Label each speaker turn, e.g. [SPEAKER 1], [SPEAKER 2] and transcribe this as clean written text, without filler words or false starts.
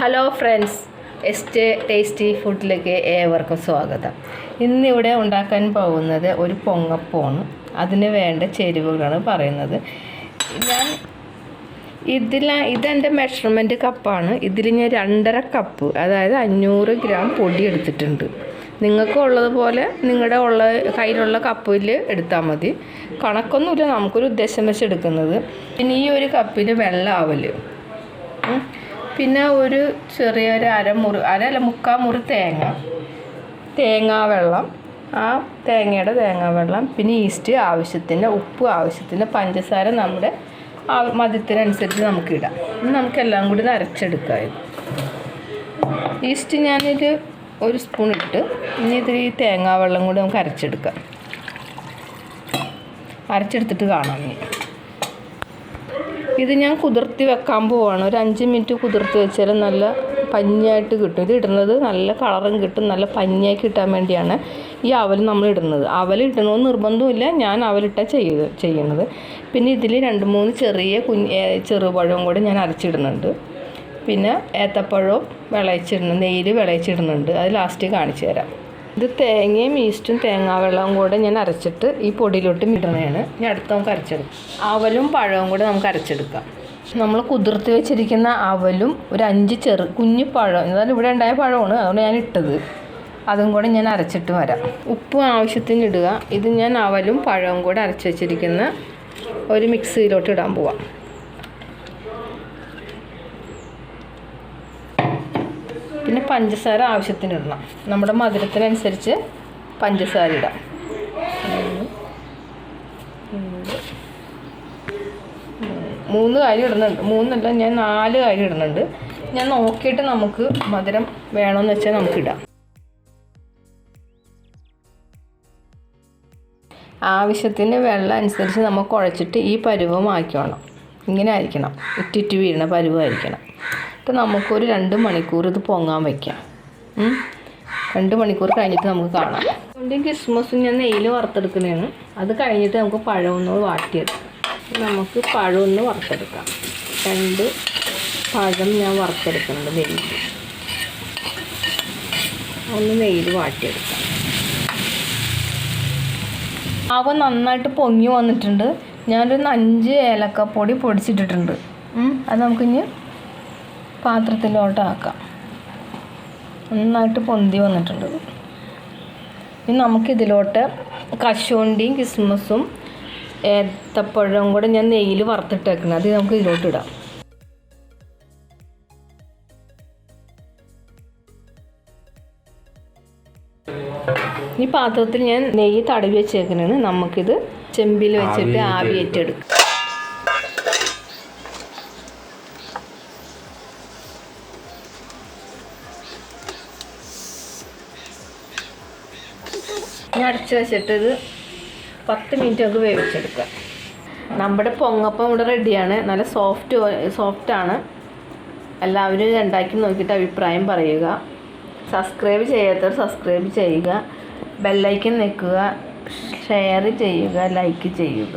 [SPEAKER 1] Hello friends, tasty ഫുഡിലേക്ക് ഏവർക്കും സ്വാഗതം. ഇന്നിവിടെ ഉണ്ടാക്കാൻ പോകുന്നത് ഒരു പൊങ്ങപ്പമാണ്. അതിന് വേണ്ട ചേരുവകളാണ് പറയുന്നത്. ഇതെൻ്റെ മെഷർമെൻറ്റ് കപ്പാണ്. ഇതിൽ ഞാൻ 2.5 കപ്പ്, അതായത് 500 ഗ്രാം പൊടി എടുത്തിട്ടുണ്ട്. നിങ്ങൾക്ക് ഉള്ളതുപോലെ നിങ്ങളുടെ കയ്യിലുള്ള കപ്പിൽ എടുത്താൽ മതി. കണക്കൊന്നുമില്ല, നമുക്കൊരു ഉദ്ദേശം വെച്ച് എടുക്കുന്നത്. പിന്നെ ഈ ഒരു കപ്പിൽ വെള്ളാവൽ, പിന്നെ ഒരു ചെറിയൊരു മുക്കാൽ മുറി തേങ്ങാവെള്ളം, ആ തേങ്ങാവെള്ളം, പിന്നെ ഈസ്റ്റ് ആവശ്യത്തിന്, ഉപ്പ് ആവശ്യത്തിന്, പഞ്ചസാര നമ്മുടെ മധുരത്തിനനുസരിച്ച് നമുക്കിടാം. നമുക്കെല്ലാം കൂടി അരച്ചെടുക്കാം. ഈസ്റ്റ് ഞാനൊരു 1 സ്പൂൺ ഇട്ട്, ഇനി ഇതിൽ ഈ തേങ്ങാവെള്ളം കൂടി നമുക്ക് അരച്ചെടുത്തിട്ട് കാണാം. ഇത് ഞാൻ കുതിർത്തി വെക്കാൻ പോവാണ്. ഒരു 5 മിനിറ്റ് കുതിർത്തി വെച്ചാൽ നല്ല പഞ്ഞായിട്ട് കിട്ടും. ഇത് ഇടുന്നത് നല്ല കളറും കിട്ടും, നല്ല പഞ്ഞായി കിട്ടാൻ വേണ്ടിയാണ് ഈ അവൽ നമ്മൾ ഇടുന്നത്. അവൽ ഇടണമെന്ന് നിർബന്ധമില്ല, ഞാൻ അവലിട്ടാണ് ചെയ്യുന്നത്. പിന്നെ ഇതിൽ 2-3 ചെറുപഴവും കൂടെ ഞാൻ അരച്ചിടുന്നുണ്ട്. പിന്നെ ഏത്തപ്പഴവും നെയ്യിൽ വിളയിച്ചിടുന്നുണ്ട്. അത് ലാസ്റ്റ് കാണിച്ചു തരാം. ഇത് തേങ്ങയും ഈസ്റ്റും തേങ്ങാവെള്ളവും കൂടെ ഞാൻ അരച്ചിട്ട് ഈ പൊടിയിലോട്ട് ഇടണതാണ്. ഇനി അടുത്ത് നമുക്ക് അരച്ചെടുക്കാം. അവലും പഴവും കൂടെ നമുക്ക് അരച്ചെടുക്കാം. നമ്മൾ കുതിർത്ത് വെച്ചിരിക്കുന്ന അവലും ഒരു 5 കുഞ്ഞു പഴം, എന്നാലും ഇവിടെ ഉണ്ടായ പഴമാണ്, അതുകൊണ്ട് ഞാൻ ഇട്ടത്. അതും കൂടെ ഞാൻ അരച്ചിട്ട് വരാം. ഉപ്പ് ആവശ്യത്തിന് ഇടുക. ഇത് ഞാൻ അവലും പഴവും കൂടെ അരച്ച് വെച്ചിരിക്കുന്ന ഒരു മിക്സിയിലോട്ട് ഇടാൻ പോവാം. പിന്നെ പഞ്ചസാര ആവശ്യത്തിന് ഇടണം. നമ്മുടെ മധുരത്തിനനുസരിച്ച് പഞ്ചസാര ഇടാം. 3 കാര്യം ഇടുന്നുണ്ട്. 3 ഞാൻ 4 കാര്യം ഇടുന്നുണ്ട്. ഞാൻ നോക്കിയിട്ട് നമുക്ക് മധുരം വേണമെന്ന് വെച്ചാൽ നമുക്കിടാം. ആവശ്യത്തിന് വെള്ളം അനുസരിച്ച് നമ്മൾ കുഴച്ചിട്ട് ഈ പരുവമാക്കണം. ഇങ്ങനെ ആയിരിക്കണം, ഇറ്റിറ്റ് വീഴുന്ന പരുവമായിരിക്കണം. എന്നിട്ട് നമുക്കൊരു 2 മണിക്കൂർ ഇത് പൊങ്ങാൻ വയ്ക്കാം. 2 മണിക്കൂർ കഴിഞ്ഞിട്ട് നമുക്ക് കാണാം. അതുകൊണ്ടും കിസ്മസും ഞാൻ നെയ്യിൽ വറുത്തെടുക്കുന്നതാണ്. അത് കഴിഞ്ഞിട്ട് നമുക്ക് പഴമൊന്ന് വാട്ടിയെടുക്കാം. നമുക്ക് പഴമൊന്ന് വറുത്തെടുക്കാം. 2 പഴം ഞാൻ വറുത്തെടുക്കുന്നുണ്ട് നെയ്യിൽ. ഒന്ന് നെയ്യിൽ വാട്ടിയെടുക്കാം. അവ നന്നായിട്ട് പൊങ്ങി വന്നിട്ടുണ്ട്. ഞാനൊരു 5 ഏലക്കപ്പൊടി പൊടിച്ചിട്ടിട്ടുണ്ട്. അത് നമുക്കിനി പാത്രത്തിലോട്ടാക്കാം. നന്നായിട്ട് പൊന്തി വന്നിട്ടുണ്ട്. ഇനി നമുക്കിതിലോട്ട് കശുവണ്ടിയും കിസ്മസും ഏത്തപ്പഴവും കൂടെ ഞാൻ നെയ്യിൽ വറുത്തിട്ടേക്കണം. അത് നമുക്ക് ഇതിലോട്ട് ഇടാം. ഈ പാത്രത്തിൽ ഞാൻ നെയ്യ് തടവി വെച്ചേക്കുന്നതാണ്. നമുക്കിത് ചെമ്പിൽ വെച്ചിട്ട് ആവിയേറ്റെടുക്കാം. ഞാൻ അടച്ച് വെച്ചിട്ട് ഇത് 10 മിനിറ്റ് നമുക്ക് വേവിച്ചെടുക്കാം. നമ്മുടെ പൊങ്ങപ്പം ഇവിടെ റെഡിയാണ്. നല്ല സോഫ്റ്റാണ്. എല്ലാവരും ഇത് ഉണ്ടാക്കി നോക്കിയിട്ട് അഭിപ്രായം പറയുക. സബ്സ്ക്രൈബ് ചെയ്യാത്തവർ സബ്സ്ക്രൈബ് ചെയ്യുക, ബെല്ലൈക്കൻ നിൽക്കുക, ഷെയർ ചെയ്യുക, ലൈക്ക് ചെയ്യുക.